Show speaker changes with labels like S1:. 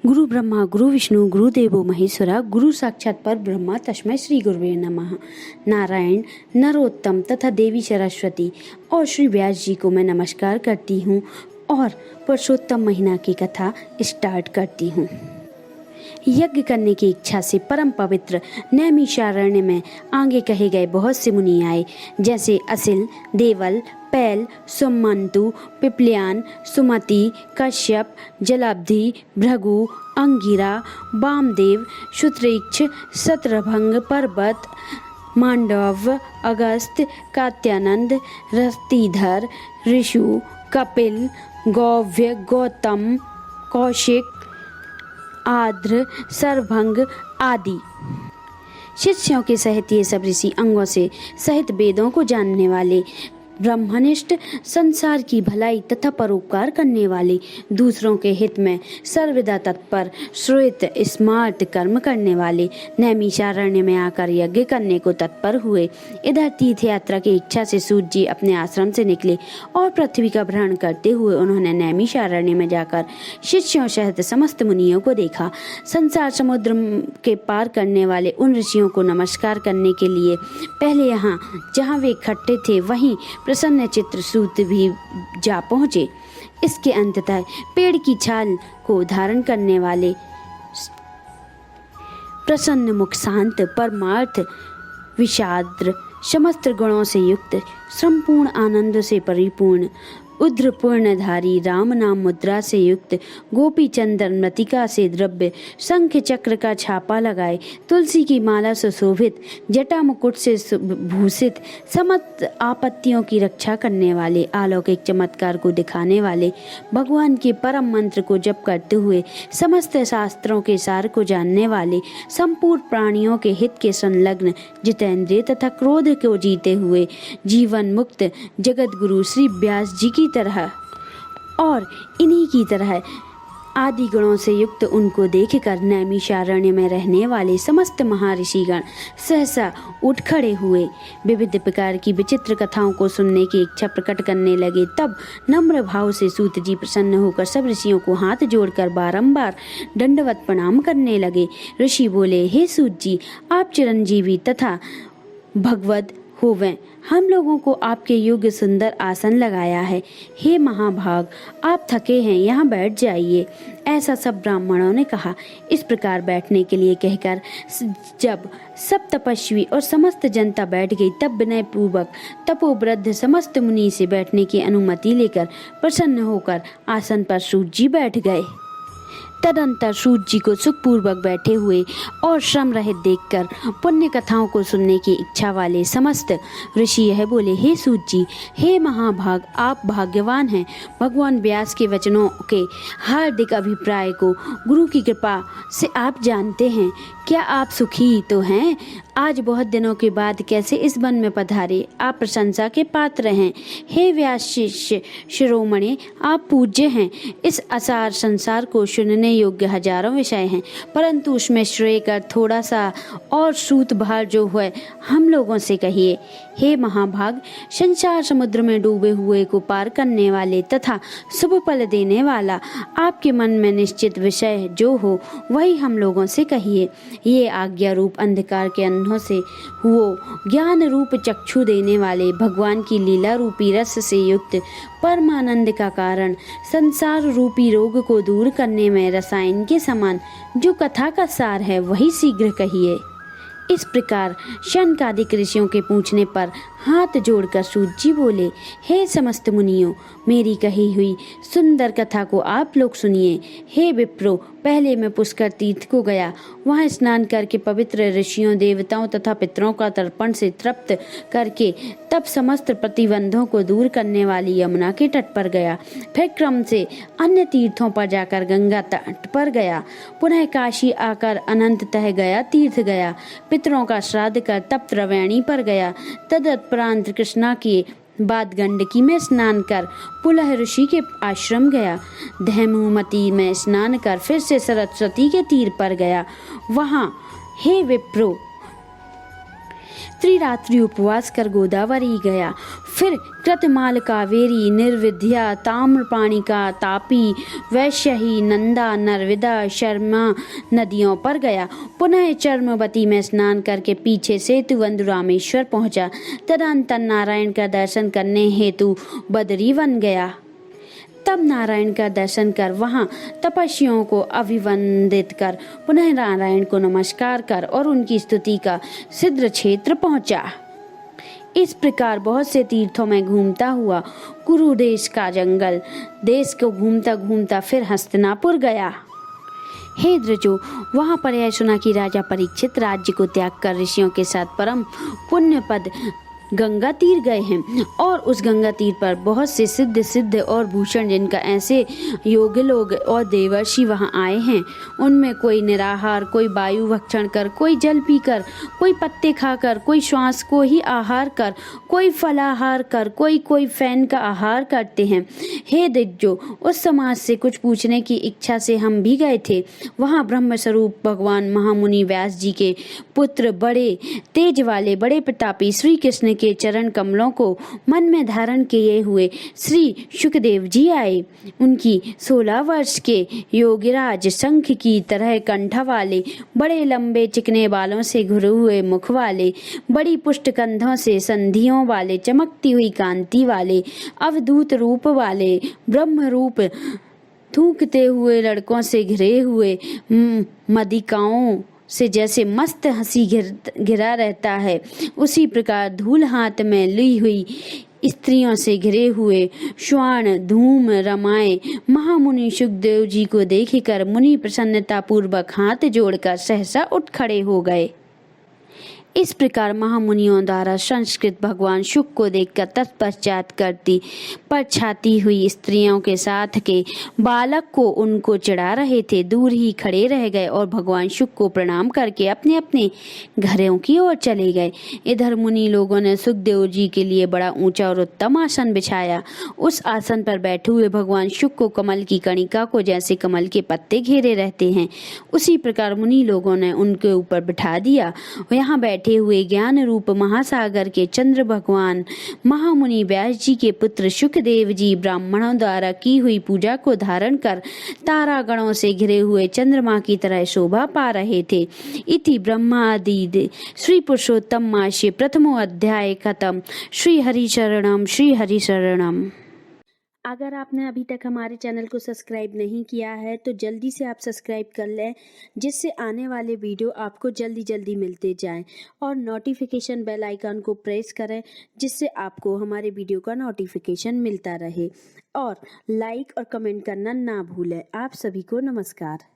S1: गुरु ब्रह्मा गुरु विष्णु गुरुदेवो महेश्वरा गुरु साक्षात पर ब्रह्मा तस्मै श्री गुरुवे नमः। नारायण नरोत्तम तथा देवी सरस्वती और श्री व्यास जी को मैं नमस्कार करती हूँ और पुरुषोत्तम महीना की कथा स्टार्ट करती हूँ। यज्ञ करने की इच्छा से परम पवित्र नैमिषारण्य में आगे कहे गए बहुत से मुनि आए, जैसे असिल, देवल, पैल, सुमंतु, पिपल्यान, सुमति, कश्यप, जलाब्धि, भृगु, अंगिरा, वामदेव, शुत्रैक्ष, शत्रभंग, पर्वत, मांडव, अगस्त, कात्यानंद, रस्तीधर, ऋषु, कपिल, गौव्य, गौतम, कौशिक, आद्र, सरभंग आदि शिष्यों के सहित ये सब ऋषि अंगों से सहित वेदों को जानने वाले, ब्रह्मनिष्ठ, संसार की भलाई तथा परोपकार करने वाले, दूसरों के हित में सर्वदा तत्पर, श्रुत स्मार्ट कर्म करने वाले नैमिषारण्य में आकर यज्ञ करने को तत्पर हुए। इधर तीर्थ यात्रा की इच्छा से सूत जी अपने आश्रम से निकले और पृथ्वी का भ्रमण करते हुए उन्होंने नैमिषारण्य में जाकर शिष्यों सहित समस्त मुनियों को देखा। संसार समुद्र के पार करने वाले उन ऋषियों को नमस्कार करने के लिए पहले यहाँ जहाँ वे इकट्ठे थे वहीं प्रसन्न चित्र सूत भी जा पहुँचे। इसके अंततः पेड़ की छाल को धारण करने वाले प्रसन्न मुख, शांत, परमार्थ विषाद्र, समस्त गुणों से युक्त, संपूर्ण आनंद से परिपूर्ण, उद्र पूर्णधारी, राम नाम मुद्रा से युक्त, गोपी चंदन मृतिका से द्रव्य, शंख चक्र का छापा लगाए, तुलसी की माला से शोभित, जटा मुकुट से भूषित, समस्त आपत्तियों की रक्षा करने वाले, अलौकिक चमत्कार को दिखाने वाले, भगवान के परम मंत्र को जप करते हुए समस्त शास्त्रों के सार को जानने वाले, संपूर्ण प्राणियों के हित के संलग्न, जितेंद्रिय तथा क्रोध को जीते हुए, जीवन मुक्त जगत गुरु श्री व्यास जी की तरह और इन्हीं की तरह आदि गुणों से युक्त उनको देखकर नैमिषारण्य में रहने वाले समस्त महर्षिगण सहसा उठ खड़े हुए। विविध प्रकार की विचित्र कथाओं को सुनने की इच्छा प्रकट करने लगे। तब नम्र भाव से सूत जी प्रसन्न होकर सब ऋषियों को हाथ जोड़कर बारंबार दंडवत प्रणाम करने लगे। ऋषि बोले, हे सूत जी, आप चिरंजीवी तथा भगवत होवें, हम लोगों को आपके योग्य सुंदर आसन लगाया है। हे महाभाग, आप थके हैं, यहाँ बैठ जाइए। ऐसा सब ब्राह्मणों ने कहा। इस प्रकार बैठने के लिए कहकर जब सब तपस्वी और समस्त जनता बैठ गई, तब विनय पूर्वक तपोवृद्ध समस्त मुनि से बैठने की अनुमति लेकर प्रसन्न होकर आसन पर सूत जी बैठ गए। तदंतर सूत जी को सुखपूर्वक बैठे हुए और श्रम रहित देखकर पुण्य कथाओं को सुनने की इच्छा वाले समस्त ऋषि यह बोले, हे सूत जी, हे महाभाग, आप भाग्यवान हैं। भगवान व्यास के वचनों के हार्दिक अभिप्राय को गुरु की कृपा से आप जानते हैं। क्या आप सुखी तो हैं? आज बहुत दिनों के बाद कैसे इस वन में पधारे? आप प्रशंसा के पात्र हैं। हे व्यास शिष्य शिरोमणि, आप पूज्य हैं। इस असार संसार को सुनने योग्य हजारों विषय हैं, परंतु उसमें श्रेय कर थोड़ा सा और सूत भार जो है हम लोगों से कहिए। हे महाभाग, संसार समुद्र में डूबे हुए को पार करने वाले तथा शुभ फल देने वाला आपके मन में निश्चित विषय जो हो वही हम लोगों से कहिए। ये आज्ञा रूप अंधकार के अंधों से हुओ ज्ञान रूप चक्षु देने वाले, भगवान की लीला रूपी रस से युक्त, परमानंद का कारण, संसार रूपी रोग को दूर करने में रसायन के समान जो कथा का सार है वही शीघ्र कहिए। इस प्रकार शनकादिक ऋषियों के पूछने पर हाथ जोड़कर सूत जी बोले, हे समस्त मुनियों, मेरी कही हुई सुंदर कथा को आप लोग सुनिए। हे विप्रो, पहले मैं पुष्कर तीर्थ को गया, वहाँ स्नान करके पवित्र ऋषियों, देवताओं तथा पितरों का तर्पण से तृप्त करके तब समस्त प्रतिबंधों को दूर करने वाली यमुना के तट पर गया। फिर क्रम से अन्य तीर्थों पर जाकर गंगा तट पर गया, पुनः काशी आकर अनंततः गया तीर्थ गया, पितरों का श्राद्ध कर तब त्रिवेणी पर गया, तदुपरांत कृष्णा के बाद गंडकी में स्नान कर पुलह ऋषि के आश्रम गया, धैमुमती में स्नान कर फिर से सरस्वती के तीर पर गया। वहाँ हे विप्रो त्रिरात्रि उपवास कर गोदावरी गया, फिर कृतमाल, कावेरी, निर्विद्या, ताम्रपाणिका, तापी, वैश्यही, नंदा, नर्मदा, शर्मा नदियों पर गया। पुनः चर्मवती में स्नान करके पीछे सेतुबंधु रामेश्वर पहुंचा। तदनंतर नारायण का दर्शन करने हेतु बदरीवन गया। तब नारायण का दर्शन कर वहां तपस्वियों को अभिवंदित कर पुनः नारायण को नमस्कार कर और उनकी स्तुति का सिद्ध क्षेत्र पहुंचा। इस प्रकार बहुत से तीर्थों में घूमता हुआ कुरु देश का जंगल देश को घूमता घूमता फिर हस्तिनापुर गया। हे द्विजो, वहां पर यह सुना कि राजा परीक्षित राज्य को त्याग कर ऋषियों के साथ परम पुण्य पद गंगा तीर गए हैं और उस गंगा तीर पर बहुत से सिद्ध और भूषण जिनका ऐसे योग्य लोग और देवर्षि वहां आए हैं। उनमें कोई निराहार, कोई वायु भक्षण कर, कोई जल पीकर, कोई पत्ते खाकर, कोई श्वास को ही आहार कर, कोई फलाहार कर, कोई फैन का आहार करते हैं। हे दिग्गजों, उस समाज से कुछ पूछने की इच्छा से हम भी गए थे। वहां ब्रह्म स्वरूप भगवान महामुनि व्यास जी के पुत्र, बड़े तेज वाले, बड़े प्रतापी श्री कृष्ण के चरण कमलों को मन में धारण किए हुए श्री शुकदेव जी आए। उनकी 16 वर्ष के योगिराज, शंख की तरह कंठ वाले, बड़े लंबे चिकने बालों से घुरे हुए मुख वाले, बड़ी पुष्ट कंधों से संधियों वाले, चमकती हुई कांति वाले, अवधूत रूप वाले, ब्रह्म रूप थूकते हुए लड़कों से घिरे हुए, मदिकाओं से जैसे मस्त हंसी घिरा रहता है, उसी प्रकार धूल हाथ में ली हुई स्त्रियों से घिरे हुए श्वान धूम रमाए महामुनि सुखदेव जी को देखकर मुनि प्रसन्नता पूर्वक हाथ जोड़कर सहसा उठ खड़े हो गए। इस प्रकार महामुनियों द्वारा संस्कृत भगवान शुक को देखकर तत्पश्चात करती परछाती हुई स्त्रियों के साथ के बालक को उनको चढ़ा रहे थे दूर ही खड़े रह गए और भगवान शुक को प्रणाम करके अपने अपने घरों की ओर चले गए। इधर मुनि लोगों ने सुखदेव जी के लिए बड़ा ऊंचा और उत्तम आसन बिछाया। उस आसन पर बैठे हुए भगवान शुक को कमल की कणिका को जैसे कमल के पत्ते घेरे रहते हैं, उसी प्रकार मुनि लोगों ने उनके ऊपर बिठा दिया। यहाँ बैठे हुए ज्ञान रूप महासागर के चंद्र भगवान महामुनि व्यास जी के पुत्र शुकदेव जी ब्राह्मणों द्वारा की हुई पूजा को धारण कर तारागणों से घिरे हुए चंद्रमा की तरह शोभा पा रहे थे। इति ब्रह्मादि श्री पुरुषोत्तम मासे प्रथमो अध्याय खत्म। श्री हरि शरणम, श्री हरि शरणम। अगर आपने अभी तक हमारे चैनल को सब्सक्राइब नहीं किया है तो जल्दी से आप सब्सक्राइब कर लें, जिससे आने वाले वीडियो आपको जल्दी मिलते जाएं, और नोटिफिकेशन बेल आइकन को प्रेस करें जिससे आपको हमारे वीडियो का नोटिफिकेशन मिलता रहे, और लाइक और कमेंट करना ना भूलें। आप सभी को नमस्कार।